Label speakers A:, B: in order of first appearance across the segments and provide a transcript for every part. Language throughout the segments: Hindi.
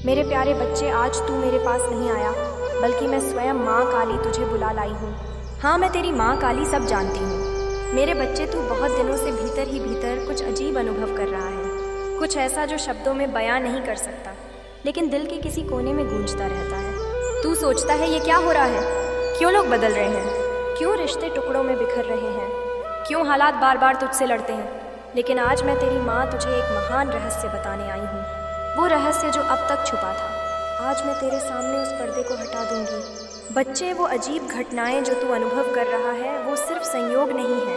A: मेरे प्यारे बच्चे, आज तू मेरे पास नहीं आया, बल्कि मैं स्वयं माँ काली तुझे बुला लाई हूँ। हाँ, मैं तेरी माँ काली सब जानती हूँ। मेरे बच्चे, तू बहुत दिनों से भीतर ही भीतर कुछ अजीब अनुभव कर रहा है, कुछ ऐसा जो शब्दों में बयां नहीं कर सकता, लेकिन दिल के किसी कोने में गूंजता रहता है। तू सोचता है ये क्या हो रहा है, क्यों लोग बदल रहे हैं, क्यों रिश्ते टुकड़ों में बिखर रहे हैं, क्यों हालात बार बार तुझसे लड़ते हैं। लेकिन आज मैं तेरी माँ तुझे एक महान रहस्य बताने आई हूँ। वो रहस्य जो अब तक छुपा था, आज मैं तेरे सामने उस पर्दे को हटा दूंगी। बच्चे, वो अजीब घटनाएं जो तू अनुभव कर रहा है, वो सिर्फ संयोग नहीं है,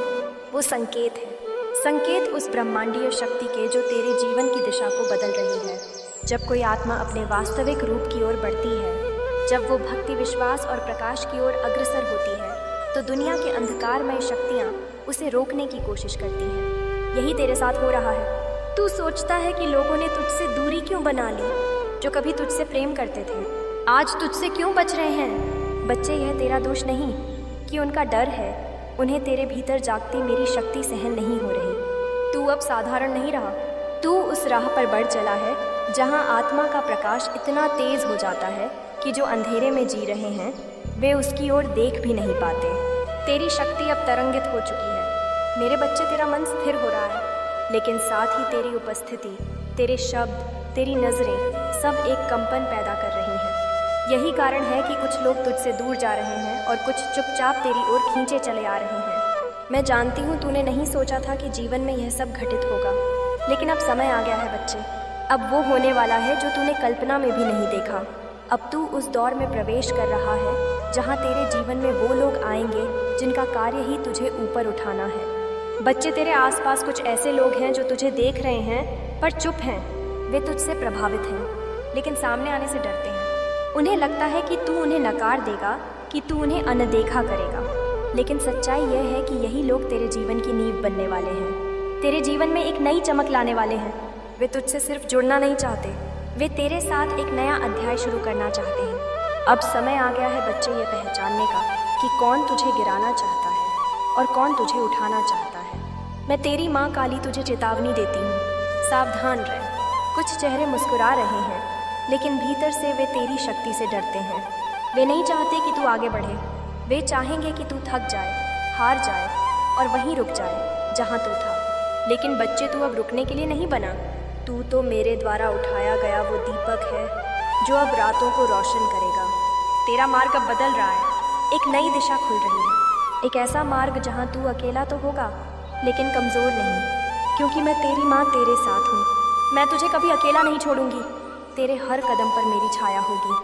A: वो संकेत है। संकेत उस ब्रह्मांडीय शक्ति के जो तेरे जीवन की दिशा को बदल रही है। जब कोई आत्मा अपने वास्तविक रूप की ओर बढ़ती है, जब वो भक्ति, विश्वास और प्रकाश की ओर अग्रसर होती है, तो दुनिया के अंधकारमय शक्तियाँ उसे रोकने की कोशिश करती हैं। यही तेरे साथ हो रहा है। तू सोचता है कि लोगों ने तुझसे दूरी क्यों बना ली, जो कभी तुझसे प्रेम करते थे, आज तुझसे क्यों बच रहे हैं। बच्चे, यह तेरा दोष नहीं कि उनका डर है, उन्हें तेरे भीतर जागती मेरी शक्ति सहन नहीं हो रही। तू अब साधारण नहीं रहा, तू उस राह पर बढ़ चला है जहां आत्मा का प्रकाश इतना तेज हो जाता है कि जो अंधेरे में जी रहे हैं वे उसकी ओर देख भी नहीं पाते। तेरी शक्ति अब तरंगित हो चुकी है। मेरे बच्चे, तेरा मन स्थिर हो रहा है, लेकिन साथ ही तेरी उपस्थिति, तेरे शब्द, तेरी नज़रें सब एक कंपन पैदा कर रही हैं। यही कारण है कि कुछ लोग तुझसे दूर जा रहे हैं और कुछ चुपचाप तेरी ओर खींचे चले आ रहे हैं। मैं जानती हूँ तूने नहीं सोचा था कि जीवन में यह सब घटित होगा, लेकिन अब समय आ गया है बच्चे। अब वो होने वाला है जो तूने कल्पना में भी नहीं देखा। अब तू उस दौर में प्रवेश कर रहा है जहाँ तेरे जीवन में वो लोग आएंगे जिनका कार्य ही तुझे ऊपर उठाना है। बच्चे, तेरे आसपास कुछ ऐसे लोग हैं जो तुझे देख रहे हैं पर चुप हैं। वे तुझसे प्रभावित हैं, लेकिन सामने आने से डरते हैं। उन्हें लगता है कि तू उन्हें नकार देगा, कि तू उन्हें अनदेखा करेगा। लेकिन सच्चाई यह है कि यही लोग तेरे जीवन की नींव बनने वाले हैं, तेरे जीवन में एक नई चमक लाने वाले हैं। वे तुझसे सिर्फ जुड़ना नहीं चाहते, वे तेरे साथ एक नया अध्याय शुरू करना चाहते हैं। अब समय आ गया है बच्चे, ये पहचानने का कि कौन तुझे गिराना चाहता है और कौन तुझे उठाना चाहता है। मैं तेरी माँ काली तुझे चेतावनी देती हूँ, सावधान रह। कुछ चेहरे मुस्कुरा रहे हैं, लेकिन भीतर से वे तेरी शक्ति से डरते हैं। वे नहीं चाहते कि तू आगे बढ़े, वे चाहेंगे कि तू थक जाए, हार जाए और वहीं रुक जाए जहाँ तू था। लेकिन बच्चे, तू अब रुकने के लिए नहीं बना। तू तो मेरे द्वारा उठाया गया वो दीपक है जो अब रातों को रोशन करेगा। तेरा मार्ग अब बदल रहा है, एक नई दिशा खुल रही है, एक ऐसा मार्ग जहाँ तू अकेला तो होगा लेकिन कमज़ोर नहीं, क्योंकि मैं तेरी माँ तेरे साथ हूँ। मैं तुझे कभी अकेला नहीं छोड़ूंगी, तेरे हर कदम पर मेरी छाया होगी।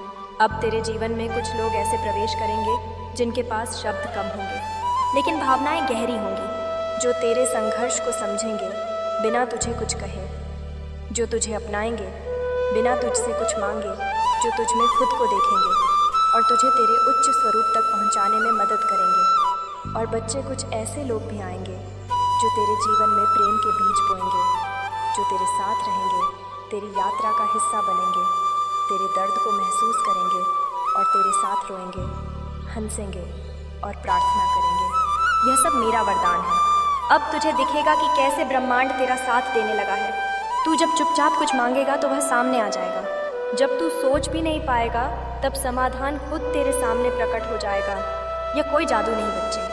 A: अब तेरे जीवन में कुछ लोग ऐसे प्रवेश करेंगे जिनके पास शब्द कम होंगे, लेकिन भावनाएं गहरी होंगी, जो तेरे संघर्ष को समझेंगे बिना तुझे कुछ कहे, जो तुझे अपनाएंगे बिना तुझसे कुछ मांगे, जो तुझ में खुद को देखेंगे और तुझे तेरे उच्च स्वरूप तक पहुँचाने में मदद करेंगे। और बच्चे, कुछ ऐसे लोग भी आएंगे जो तेरे जीवन में प्रेम के बीज बोएंगे, जो तेरे साथ रहेंगे, तेरी यात्रा का हिस्सा बनेंगे, तेरे दर्द को महसूस करेंगे और तेरे साथ रोएंगे, हंसेंगे और प्रार्थना करेंगे। यह सब मेरा वरदान है। अब तुझे दिखेगा कि कैसे ब्रह्मांड तेरा साथ देने लगा है। तू जब चुपचाप कुछ मांगेगा तो वह सामने आ जाएगा। जब तू सोच भी नहीं पाएगा तब समाधान खुद तेरे सामने प्रकट हो जाएगा। यह कोई जादू नहीं बच्चे,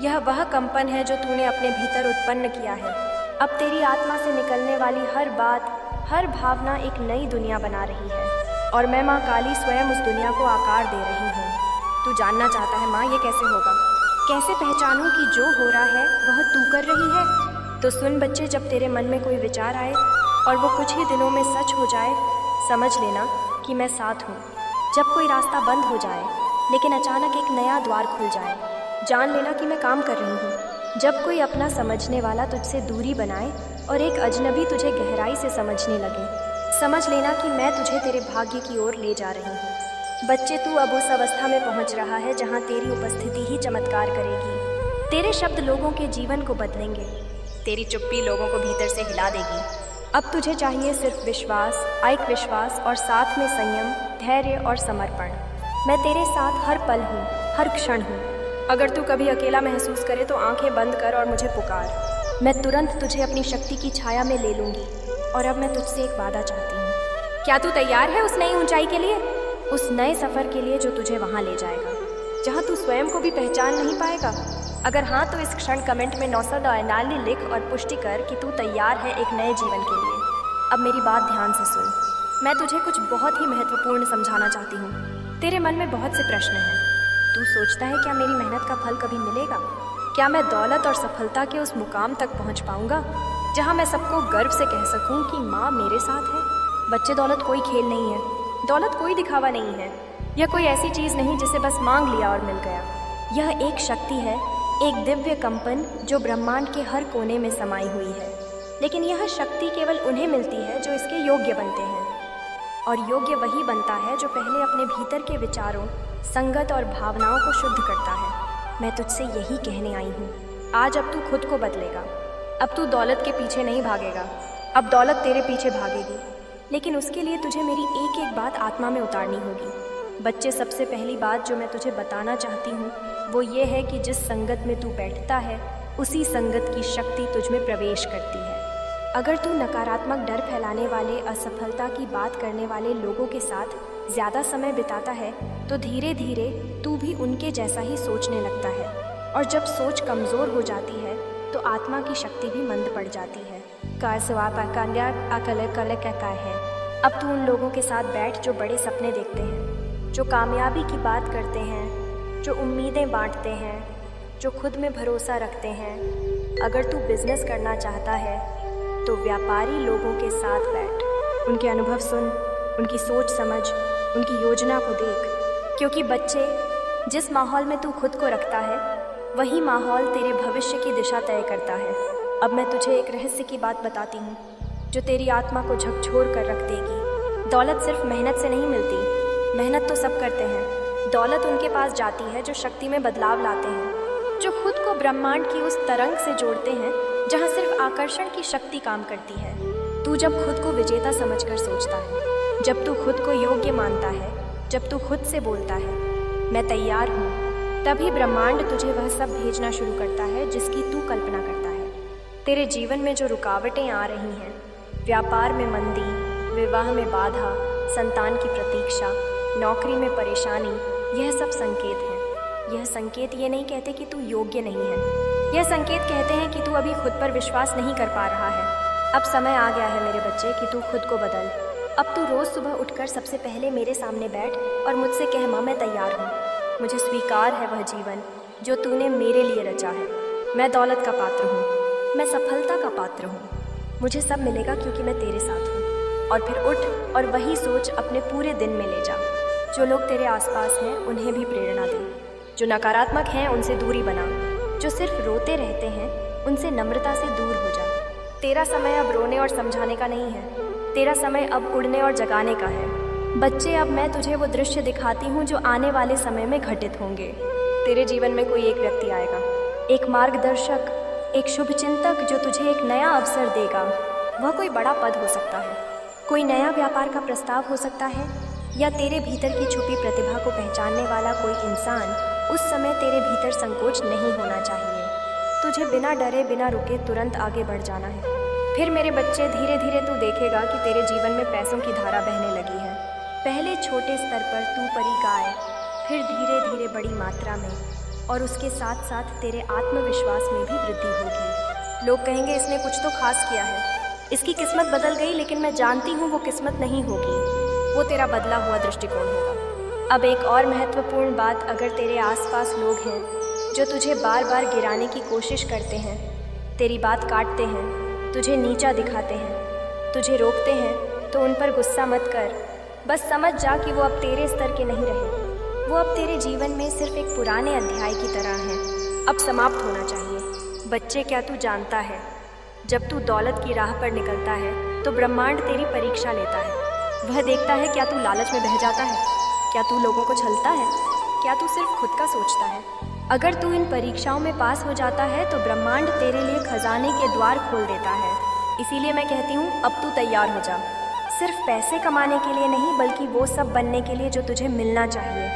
A: यह वह कंपन है जो तूने अपने भीतर उत्पन्न किया है। अब तेरी आत्मा से निकलने वाली हर बात, हर भावना एक नई दुनिया बना रही है, और मैं माँ काली स्वयं उस दुनिया को आकार दे रही हूँ। तू जानना चाहता है माँ, ये कैसे होगा, कैसे पहचानूँ कि जो हो रहा है वह तू कर रही है। तो सुन बच्चे, जब तेरे मन में कोई विचार आए और वो कुछ ही दिनों में सच हो जाए, समझ लेना कि मैं साथ हूँ। जब कोई रास्ता बंद हो जाए लेकिन अचानक एक नया द्वार खुल जाए, जान लेना कि मैं काम कर रही हूँ। जब कोई अपना समझने वाला तुझसे दूरी बनाए और एक अजनबी तुझे गहराई से समझने लगे, समझ लेना कि मैं तुझे तेरे भाग्य की ओर ले जा रही हूँ। बच्चे, तू अब उस अवस्था में पहुँच रहा है जहाँ तेरी उपस्थिति ही चमत्कार करेगी। तेरे शब्द लोगों के जीवन को बदलेंगे, तेरी चुप्पी लोगों को भीतर से हिला देगी। अब तुझे चाहिए सिर्फ विश्वास, एक विश्वास और साथ में संयम, धैर्य और समर्पण। मैं तेरे साथ हर पल हूँ, हर क्षण हूँ। अगर तू कभी अकेला महसूस करे तो आंखें बंद कर और मुझे पुकार। मैं तुरंत तुझे अपनी शक्ति की छाया में ले लूँगी। और अब मैं तुझसे एक वादा चाहती हूँ क्या तू तैयार है उस नई ऊंचाई के लिए, उस नए सफ़र के लिए जो तुझे वहाँ ले जाएगा, जहाँ तू स्वयं को भी पहचान नहीं पाएगा? अगर हाँ तो इस क्षण कमेंट में नौसद और लिख और पुष्टि कर कि तू तैयार है एक नए जीवन के लिए। अब मेरी बात ध्यान से सुन, मैं तुझे कुछ बहुत ही महत्वपूर्ण समझाना चाहती हूँ। तेरे मन में बहुत से प्रश्न हैं। तू सोचता है क्या मेरी मेहनत का फल कभी मिलेगा? क्या मैं दौलत और सफलता के उस मुकाम तक पहुँच पाऊँगा जहाँ मैं सबको गर्व से कह सकूँ कि माँ मेरे साथ है? बच्चे, दौलत कोई खेल नहीं है, दौलत कोई दिखावा नहीं है, यह कोई ऐसी चीज़ नहीं जिसे बस मांग लिया और मिल गया। यह एक शक्ति है, एक दिव्य कंपन जो ब्रह्मांड के हर कोने में समाई हुई है। लेकिन यह शक्ति केवल उन्हें मिलती है जो इसके योग्य बनते हैं, और योग्य वही बनता है जो पहले अपने भीतर के विचारों, संगत और भावनाओं को शुद्ध करता है। मैं तुझसे यही कहने आई हूँ। आज अब तू खुद को बदलेगा। अब तू दौलत के पीछे नहीं भागेगा, अब दौलत तेरे पीछे भागेगी। लेकिन उसके लिए तुझे मेरी एक एक बात आत्मा में उतारनी होगी। बच्चे, सबसे पहली बात जो मैं तुझे बताना चाहती हूँ वो ये है कि जिस संगत में तू बैठता है उसी संगत की शक्ति तुझ में प्रवेश करती है। अगर तू नकारात्मक डर फैलाने वाले, असफलता की बात करने वाले लोगों के साथ ज़्यादा समय बिताता है तो धीरे धीरे तू भी उनके जैसा ही सोचने लगता है, और जब सोच कमज़ोर हो जाती है तो आत्मा की शक्ति भी मंद पड़ जाती है। है। अब तू उन लोगों के साथ बैठ जो बड़े सपने देखते हैं, जो कामयाबी की बात करते हैं, जो उम्मीदें बांटते हैं, जो खुद में भरोसा रखते हैं। अगर तू बिजनेस करना चाहता है तो व्यापारी लोगों के साथ बैठ, उनके अनुभव सुन, उनकी सोच समझ, उनकी योजना को देख। क्योंकि बच्चे, जिस माहौल में तू खुद को रखता है वही माहौल तेरे भविष्य की दिशा तय करता है। अब मैं तुझे एक रहस्य की बात बताती हूँ जो तेरी आत्मा को झकझोर कर रख देगी। दौलत सिर्फ मेहनत से नहीं मिलती। मेहनत तो सब करते हैं, दौलत उनके पास जाती है जो शक्ति में बदलाव लाते हैं, जो खुद को ब्रह्मांड की उस तरंग से जोड़ते हैं जहाँ सिर्फ आकर्षण की शक्ति काम करती है। तू जब खुद को विजेता समझकर सोचता है, जब तू खुद को योग्य मानता है, जब तू खुद से बोलता है मैं तैयार हूँ, तभी ब्रह्मांड तुझे वह सब भेजना शुरू करता है जिसकी तू कल्पना करता है। तेरे जीवन में जो रुकावटें आ रही हैं, व्यापार में मंदी, विवाह में बाधा, संतान की प्रतीक्षा, नौकरी में परेशानी, यह सब संकेत हैं। यह संकेत ये नहीं कहते कि तू योग्य नहीं है, यह संकेत कहते हैं कि तू अभी खुद पर विश्वास नहीं कर पा रहा है। अब समय आ गया है मेरे बच्चे कि तू खुद को बदल। अब तू रोज़ सुबह उठकर सबसे पहले मेरे सामने बैठ और मुझसे कह, माँ मैं तैयार हूँ, मुझे स्वीकार है वह जीवन जो तूने मेरे लिए रचा है। मैं दौलत का पात्र हूँ, मैं सफलता का पात्र हूँ, मुझे सब मिलेगा क्योंकि मैं तेरे साथ हूँ। और फिर उठ और वही सोच अपने पूरे दिन में ले जा। जो लोग तेरे आसपास हैं उन्हें भी प्रेरणा दे, जो नकारात्मक हैं उनसे दूरी बना, जो सिर्फ रोते रहते हैं उनसे नम्रता से दूर हो जा। तेरा समय अब रोने और समझाने का नहीं है, तेरा समय अब उड़ने और जगाने का है। बच्चे, अब मैं तुझे वो दृश्य दिखाती हूँ जो आने वाले समय में घटित होंगे। तेरे जीवन में कोई एक व्यक्ति आएगा, एक मार्गदर्शक, एक शुभचिंतक जो तुझे एक नया अवसर देगा। वह कोई बड़ा पद हो सकता है, कोई नया व्यापार का प्रस्ताव हो सकता है, या तेरे भीतर की छुपी प्रतिभा को पहचानने वाला कोई इंसान। उस समय तेरे भीतर संकोच नहीं होना चाहिए, तुझे बिना डरे बिना रुके तुरंत आगे बढ़ जाना है। फिर मेरे बच्चे, धीरे धीरे तू देखेगा कि तेरे जीवन में पैसों की धारा बहने लगी है। पहले छोटे स्तर पर तू परिक आए, फिर धीरे धीरे बड़ी मात्रा में, और उसके साथ साथ तेरे आत्मविश्वास में भी वृद्धि होगी। लोग कहेंगे इसने कुछ तो खास किया है, इसकी किस्मत बदल गई, लेकिन मैं जानती हूँ वो किस्मत नहीं होगी, वो तेरा बदला हुआ दृष्टिकोण होगा। अब एक और महत्वपूर्ण बात, अगर तेरे आसपास लोग हैं जो तुझे बार बार गिराने की कोशिश करते हैं, तेरी बात काटते हैं, तुझे नीचा दिखाते हैं, तुझे रोकते हैं, तो उन पर गुस्सा मत कर। बस समझ जा कि वो अब तेरे स्तर के नहीं रहे, वो अब तेरे जीवन में सिर्फ एक पुराने अध्याय की तरह हैं, अब समाप्त होना चाहिए। बच्चे, क्या तू जानता है, जब तू दौलत की राह पर निकलता है तो ब्रह्मांड तेरी परीक्षा लेता है। वह देखता है क्या तू लालच में बह जाता है, क्या तू लोगों को छलता है, क्या तू सिर्फ खुद का सोचता है। अगर तू इन परीक्षाओं में पास हो जाता है तो ब्रह्मांड तेरे लिए खजाने के द्वार खोल देता है। इसीलिए मैं कहती हूँ, अब तू तैयार हो जा, सिर्फ पैसे कमाने के लिए नहीं, बल्कि वो सब बनने के लिए जो तुझे मिलना चाहिए,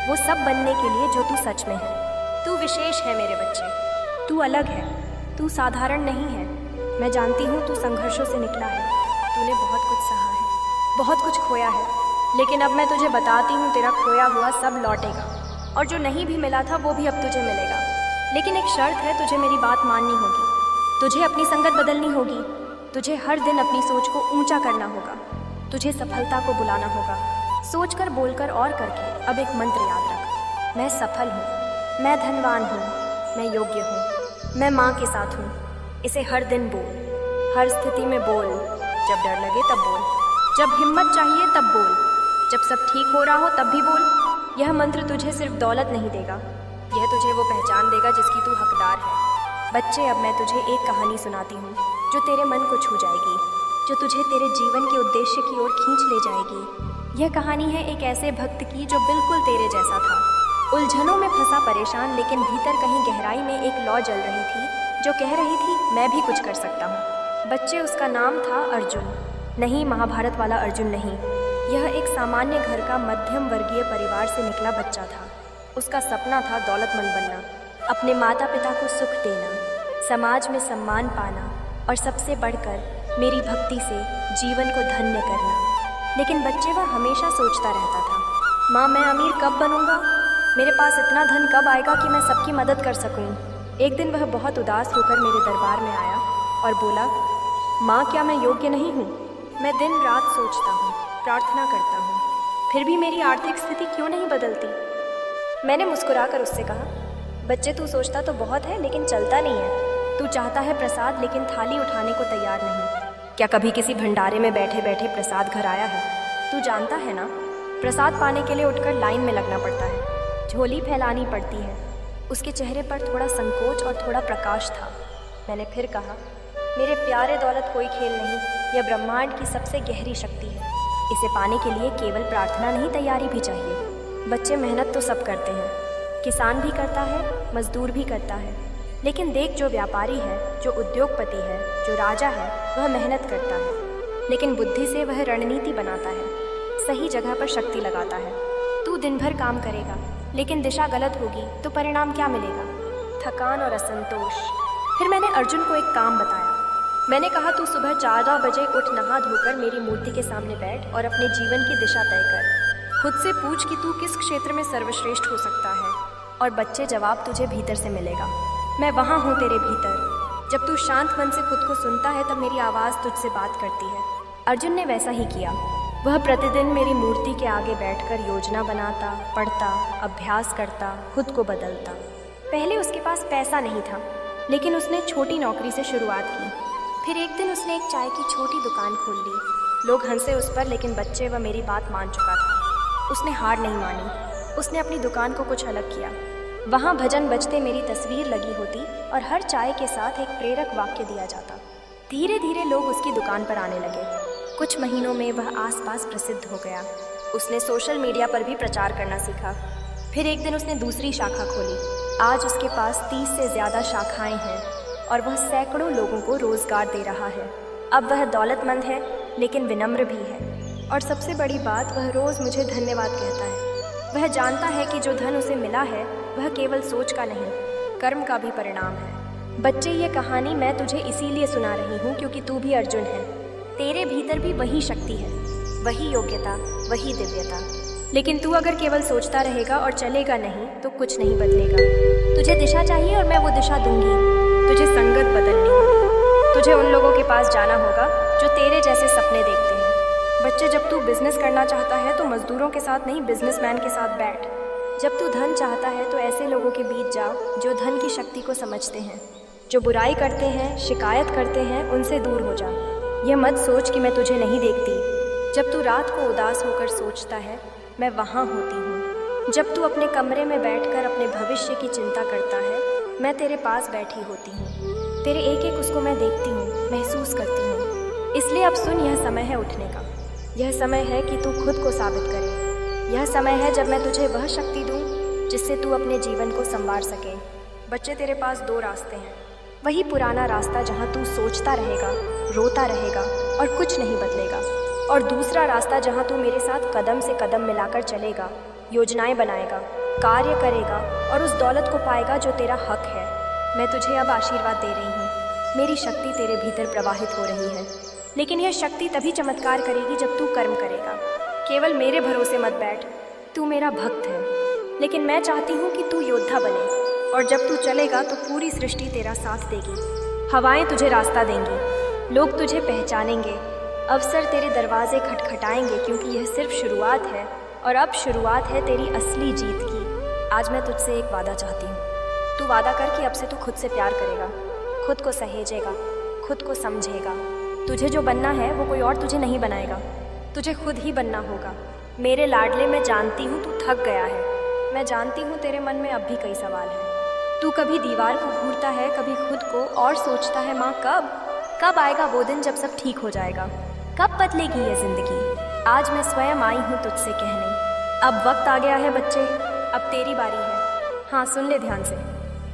A: वो सब बनने के लिए जो तू सच में है। तू विशेष है मेरे बच्चे, तू अलग है, तू साधारण नहीं है। मैं जानती हूँ तू संघर्षों से निकला है, तूने बहुत कुछ सहा है, बहुत कुछ खोया है, लेकिन अब मैं तुझे बताती हूँ, तेरा खोया हुआ सब लौटेगा, और जो नहीं भी मिला था वो भी अब तुझे मिलेगा। लेकिन एक शर्त है, तुझे मेरी बात माननी होगी, तुझे अपनी संगत बदलनी होगी, तुझे हर दिन अपनी सोच को ऊंचा करना होगा, तुझे सफलता को बुलाना होगा, सोचकर बोलकर और करके। अब एक मंत्र याद रख, मैं सफल हूँ, मैं धनवान हूँ, मैं योग्य हूँ, मैं माँ के साथ हूँ। इसे हर दिन बोल, हर स्थिति में बोल। जब डर लगे तब बोल, जब हिम्मत चाहिए तब बोल, जब सब ठीक हो रहा हो तब भी बोल। यह मंत्र तुझे सिर्फ दौलत नहीं देगा, यह तुझे वो पहचान देगा जिसकी तू हकदार है। बच्चे, अब मैं तुझे एक कहानी सुनाती हूँ जो तेरे मन को छू जाएगी, जो तुझे तेरे जीवन के उद्देश्य की ओर खींच ले जाएगी। यह कहानी है एक ऐसे भक्त की जो बिल्कुल तेरे जैसा था, उलझनों में फंसा परेशान, लेकिन भीतर कहीं गहराई में एक लौ जल रही थी जो कह रही थी मैं भी कुछ कर सकता हूँ। बच्चे, उसका नाम था अर्जुन। नहीं, महाभारत वाला अर्जुन नहीं। यह एक सामान्य घर का मध्यम वर्गीय परिवार से निकला बच्चा था। उसका सपना था दौलतमंद बनना, अपने माता पिता को सुख देना, समाज में सम्मान पाना, और सबसे बढ़कर मेरी भक्ति से जीवन को धन्य करना। लेकिन बच्चे, वह हमेशा सोचता रहता था, माँ मैं अमीर कब बनूंगा, मेरे पास इतना धन कब आएगा कि मैं सबकी मदद कर सकूं। एक दिन वह बहुत उदास होकर मेरे दरबार में आया और बोला, माँ क्या मैं योग्य नहीं हूँ? मैं दिन रात सोचता हूँ, प्रार्थना करता हूँ, फिर भी मेरी आर्थिक स्थिति क्यों नहीं बदलती? मैंने मुस्कुराकर उससे कहा, बच्चे तू सोचता तो बहुत है लेकिन चलता नहीं है। तू चाहता है प्रसाद लेकिन थाली उठाने को तैयार नहीं। क्या कभी किसी भंडारे में बैठे बैठे प्रसाद घर आया है? तू जानता है ना, प्रसाद पाने के लिए उठकर लाइन में लगना पड़ता है, झोली फैलानी पड़ती है। उसके चेहरे पर थोड़ा संकोच और थोड़ा प्रकाश था। मैंने फिर कहा, मेरे प्यारे दौलत कोई खेल नहीं, यह ब्रह्मांड की सबसे गहरी शक्ति है। इसे पाने के लिए केवल प्रार्थना नहीं, तैयारी भी चाहिए। बच्चे, मेहनत तो सब करते हैं, किसान भी करता है, मजदूर भी करता है, लेकिन देख जो व्यापारी है, जो उद्योगपति है, जो राजा है, वह मेहनत करता है, लेकिन बुद्धि से वह रणनीति बनाता है, सही जगह पर शक्ति लगाता है। तू दिन भर काम करेगा लेकिन दिशा गलत होगी तो परिणाम क्या मिलेगा? थकान और असंतोष। फिर मैंने अर्जुन को एक काम बताया। मैंने कहा, तू सुबह 4 बजे उठ, नहा धोकर मेरी मूर्ति के सामने बैठ और अपने जीवन की दिशा तय कर। खुद से पूछ कि तू किस क्षेत्र में सर्वश्रेष्ठ हो सकता है, और बच्चे जवाब तुझे भीतर से मिलेगा। मैं वहाँ हूँ तेरे भीतर। जब तू शांत मन से खुद को सुनता है तब मेरी आवाज़ तुझसे बात करती है। अर्जुन ने वैसा ही किया। वह प्रतिदिन मेरी मूर्ति के आगे बैठकर योजना बनाता, पढ़ता, अभ्यास करता, खुद को बदलता। पहले उसके पास पैसा नहीं था, लेकिन उसने छोटी नौकरी से शुरुआत की। फिर एक दिन उसने एक चाय की छोटी दुकान खोल ली। लोग हंसे उस पर, लेकिन बच्चे, वह मेरी बात मान चुका था। उसने हार नहीं मानी। उसने अपनी दुकान को कुछ अलग किया। वहाँ भजन बजते मेरी तस्वीर लगी होती और हर चाय के साथ एक प्रेरक वाक्य दिया जाता। धीरे धीरे लोग उसकी दुकान पर आने लगे। कुछ महीनों में वह आसपास प्रसिद्ध हो गया। उसने सोशल मीडिया पर भी प्रचार करना सीखा। फिर एक दिन उसने दूसरी शाखा खोली। आज उसके पास 30 से ज़्यादा शाखाएं हैं और वह सैकड़ों लोगों को रोज़गार दे रहा है। अब वह दौलतमंद है लेकिन विनम्र भी है, और सबसे बड़ी बात, वह रोज़ मुझे धन्यवाद कहता है। वह जानता है कि जो धन उसे मिला है वह केवल सोच का नहीं, कर्म का भी परिणाम है। बच्चे, ये कहानी मैं तुझे इसीलिए सुना रही हूँ क्योंकि तू भी अर्जुन है। तेरे भीतर भी वही शक्ति है, वही योग्यता, वही दिव्यता। लेकिन तू अगर केवल सोचता रहेगा और चलेगा नहीं तो कुछ नहीं बदलेगा। तुझे दिशा चाहिए और मैं वो दिशा दूंगी। तुझे संगत बदलनी होगी। तुझे उन लोगों के पास जाना होगा जो तेरे जैसे सपने देखते हैं। बच्चे, जब तू बिजनेस करना चाहता है तो मजदूरों के साथ नहीं, बिजनेसमैन के साथ बैठ। जब तू धन चाहता है तो ऐसे लोगों के बीच जाओ जो धन की शक्ति को समझते हैं। जो बुराई करते हैं, शिकायत करते हैं, उनसे दूर हो जा। यह मत सोच कि मैं तुझे नहीं देखती। जब तू रात को उदास होकर सोचता है, मैं वहाँ होती हूँ। जब तू अपने कमरे में बैठकर अपने भविष्य की चिंता करता है, मैं तेरे पास बैठी होती हूँ। तेरे एक एक उसको मैं देखती हूँ, महसूस करती हूँ। इसलिए अब सुन, यह समय है उठने का। यह समय है कि तू खुद को साबित करे। यह समय है जब मैं तुझे वह शक्ति दूँ जिससे तू अपने जीवन को संवार सके। बच्चे, तेरे पास 2 रास्ते हैं। वही पुराना रास्ता जहाँ तू सोचता रहेगा, रोता रहेगा और कुछ नहीं बदलेगा, और दूसरा रास्ता जहाँ तू मेरे साथ कदम से कदम मिलाकर चलेगा, योजनाएं बनाएगा, कार्य करेगा और उस दौलत को पाएगा जो तेरा हक है। मैं तुझे अब आशीर्वाद दे रही हूँ। मेरी शक्ति तेरे भीतर प्रवाहित हो रही है, लेकिन यह शक्ति तभी चमत्कार करेगी जब तू कर्म करेगा। केवल मेरे भरोसे मत बैठ। तू मेरा भक्त है, लेकिन मैं चाहती हूँ कि तू योद्धा बने, और जब तू चलेगा तो पूरी सृष्टि तेरा साथ देगी। हवाएं तुझे रास्ता देंगी, लोग तुझे पहचानेंगे, अवसर तेरे दरवाजे खटखटाएंगे, क्योंकि यह सिर्फ शुरुआत है, और अब शुरुआत है तेरी असली जीत की। आज मैं तुझसे एक वादा चाहती हूँ। तू वादा कर कि अब से तू खुद से प्यार करेगा, खुद को सहेजेगा, खुद को समझेगा। तुझे जो बनना है वो कोई और तुझे नहीं बनाएगा, तुझे खुद ही बनना होगा। मेरे लाडले, मैं जानती हूँ तू थक गया है, मैं जानती हूँ तेरे मन में अब भी कई सवाल हैं। तू कभी दीवार को घूरता है, कभी खुद को, और सोचता है माँ कब आएगा वो दिन जब सब ठीक हो जाएगा, कब बदलेगी ये जिंदगी। आज मैं स्वयं आई हूँ तुझसे कहने, अब वक्त आ गया है बच्चे, अब तेरी बारी है। हाँ, सुन ले ध्यान से।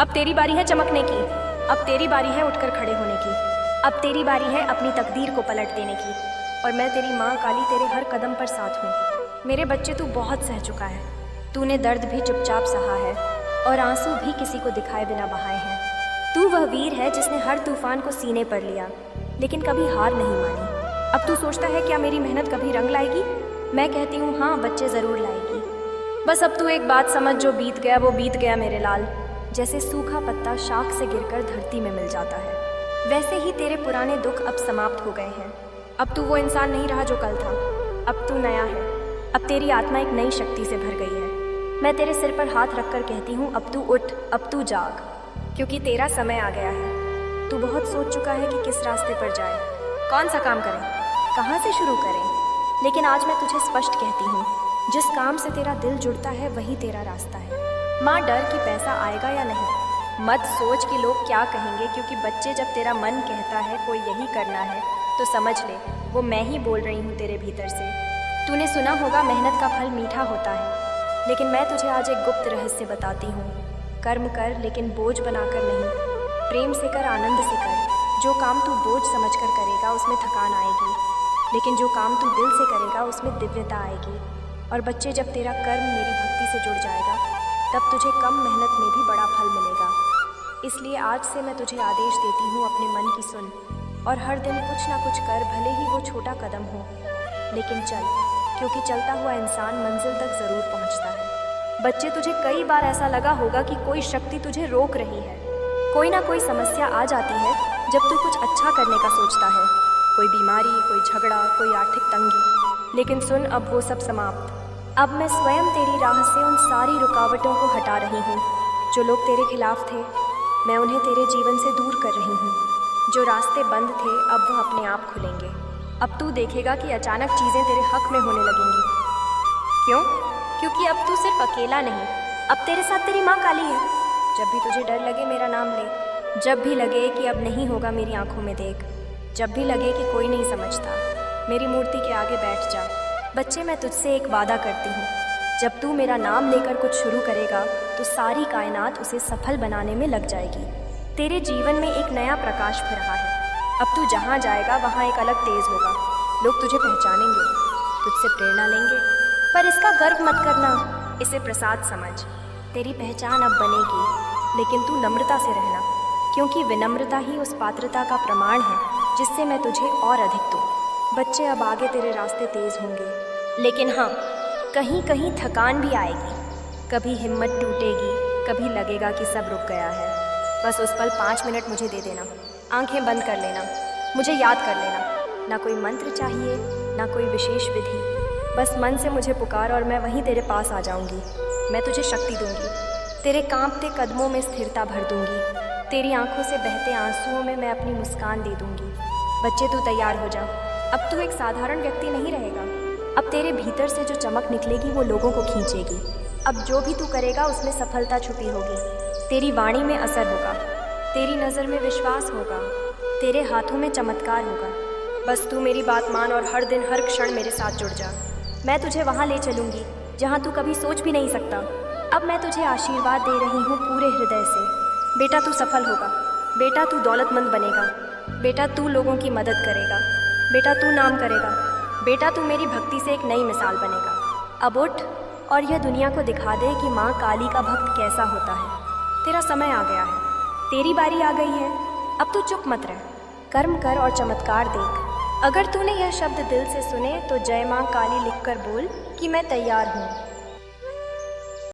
A: अब तेरी बारी है चमकने की, अब तेरी बारी है उठकर खड़े होने की, अब तेरी बारी है अपनी तकदीर को पलट देने की। और मैं तेरी माँ काली तेरे हर कदम पर साथ हूँ। मेरे बच्चे, तू बहुत सह चुका है, तूने दर्द भी चुपचाप सहा है, और आंसू भी किसी को दिखाए बिना बहाए हैं। तू वह वीर है जिसने हर तूफान को सीने पर लिया, लेकिन कभी हार नहीं मानी। अब तू सोचता है क्या मेरी मेहनत कभी रंग लाएगी? मैं कहती हूँ हाँ, बच्चे ज़रूर लाएगी। बस अब तू एक बात समझ, जो बीत गया वो बीत गया मेरे लाल। जैसे सूखा पत्ता शाख से गिरकर धरती में मिल जाता है, वैसे ही तेरे पुराने दुख अब समाप्त हो गए हैं। अब तू वो इंसान नहीं रहा जो कल था, अब तू नया है। अब तेरी आत्मा एक नई शक्ति से भर गई है। मैं तेरे सिर पर हाथ रखकर कहती हूँ, अब तू उठ, अब तू जाग, क्योंकि तेरा समय आ गया है। तू बहुत सोच चुका है कि किस रास्ते पर जाए, कौन सा काम करें, कहाँ से शुरू करें। लेकिन आज मैं तुझे स्पष्ट कहती हूँ, जिस काम से तेरा दिल जुड़ता है वही तेरा रास्ता है। माँ डर कि पैसा आएगा या नहीं, मत सोच कि लोग क्या कहेंगे, क्योंकि बच्चे, जब तेरा मन कहता है कोई यही करना है, तो समझ ले वो मैं ही बोल रही हूँ तेरे भीतर से। तूने सुना होगा मेहनत का फल मीठा होता है, लेकिन मैं तुझे आज एक गुप्त रहस्य बताती हूँ। कर्म कर, लेकिन बोझ बनाकर नहीं, प्रेम से कर, आनंद से कर। जो काम तू बोझ समझकर करेगा उसमें थकान आएगी, लेकिन जो काम तू दिल से करेगा उसमें दिव्यता आएगी। और बच्चे, जब तेरा कर्म मेरी भक्ति से जुड़ जाएगा, तब तुझे कम मेहनत में भी बड़ा फल मिलेगा। इसलिए आज से मैं तुझे आदेश देती हूँ, अपने मन की सुन, और हर दिन कुछ ना कुछ कर, भले ही वो छोटा कदम हो, लेकिन चल, क्योंकि चलता हुआ इंसान मंजिल तक ज़रूर पहुंचता है। बच्चे, तुझे कई बार ऐसा लगा होगा कि कोई शक्ति तुझे रोक रही है। कोई ना कोई समस्या आ जाती है जब तू कुछ अच्छा करने का सोचता है, कोई बीमारी, कोई झगड़ा, कोई आर्थिक तंगी। लेकिन सुन, अब वो सब समाप्त। अब मैं स्वयं तेरी राह से उन सारी रुकावटों को हटा रही हूँ। जो लोग तेरे खिलाफ थे, मैं उन्हें तेरे जीवन से दूर कर रही हूँ। जो रास्ते बंद थे, अब वो अपने आप खुलेंगे। अब तू देखेगा कि अचानक चीज़ें तेरे हक में होने लगेंगी। क्यों? क्योंकि अब तू सिर्फ अकेला नहीं, अब तेरे साथ तेरी माँ काली है। जब भी तुझे डर लगे, मेरा नाम ले। जब भी लगे कि अब नहीं होगा, मेरी आंखों में देख। जब भी लगे कि कोई नहीं समझता, मेरी मूर्ति के आगे बैठ जा। बच्चे, मैं तुझसे एक वादा करती हूँ, जब तू मेरा नाम लेकर कुछ शुरू करेगा तो सारी कायनात उसे सफल बनाने में लग जाएगी। तेरे जीवन में एक नया प्रकाश फिर रहा है। अब तू जहाँ जाएगा वहाँ एक अलग तेज होगा। लोग तुझे पहचानेंगे, तुझसे प्रेरणा लेंगे। पर इसका गर्व मत करना, इसे प्रसाद समझ। तेरी पहचान अब बनेगी, लेकिन तू नम्रता से रहना, क्योंकि विनम्रता ही उस पात्रता का प्रमाण है जिससे मैं तुझे और अधिक दूँ। बच्चे, अब आगे तेरे रास्ते तेज होंगे, लेकिन हाँ, कहीं कहीं थकान भी आएगी। कभी हिम्मत टूटेगी, कभी लगेगा कि सब रुक गया है। बस उस पल 5 मिनट मुझे दे देना, आंखें बंद कर लेना, मुझे याद कर लेना। ना कोई मंत्र चाहिए, ना कोई विशेष विधि, बस मन से मुझे पुकार और मैं वहीं तेरे पास आ जाऊंगी। मैं तुझे शक्ति दूंगी, तेरे कांपते कदमों में स्थिरता भर दूंगी, तेरी आंखों से बहते आंसुओं में मैं अपनी मुस्कान दे दूंगी। बच्चे, तू तैयार हो जा। अब तू एक साधारण व्यक्ति नहीं रहेगा। अब तेरे भीतर से जो चमक निकलेगी वो लोगों को खींचेगी। अब जो भी तू करेगा उसमें सफलता छुपी होगी। तेरी वाणी में असर होगा, तेरी नज़र में विश्वास होगा, तेरे हाथों में चमत्कार होगा। बस तू मेरी बात मान और हर दिन हर क्षण मेरे साथ जुड़ जा। मैं तुझे वहाँ ले चलूँगी जहाँ तू कभी सोच भी नहीं सकता। अब मैं तुझे आशीर्वाद दे रही हूँ पूरे हृदय से। बेटा, तू सफल होगा। बेटा, तू दौलतमंद बनेगा। बेटा, तू लोगों की मदद करेगा। बेटा, तू नाम करेगा। बेटा, तू मेरी भक्ति से एक नई मिसाल बनेगा। अब उठ और यह दुनिया को दिखा दे कि माँ काली का भक्त कैसा होता है। तेरा समय आ गया है, तेरी बारी आ गई है। अब तू चुप मत रह, कर्म कर और चमत्कार देख। अगर तूने यह शब्द दिल से सुने तो जय माँ काली लिखकर बोल कि मैं तैयार हूँ।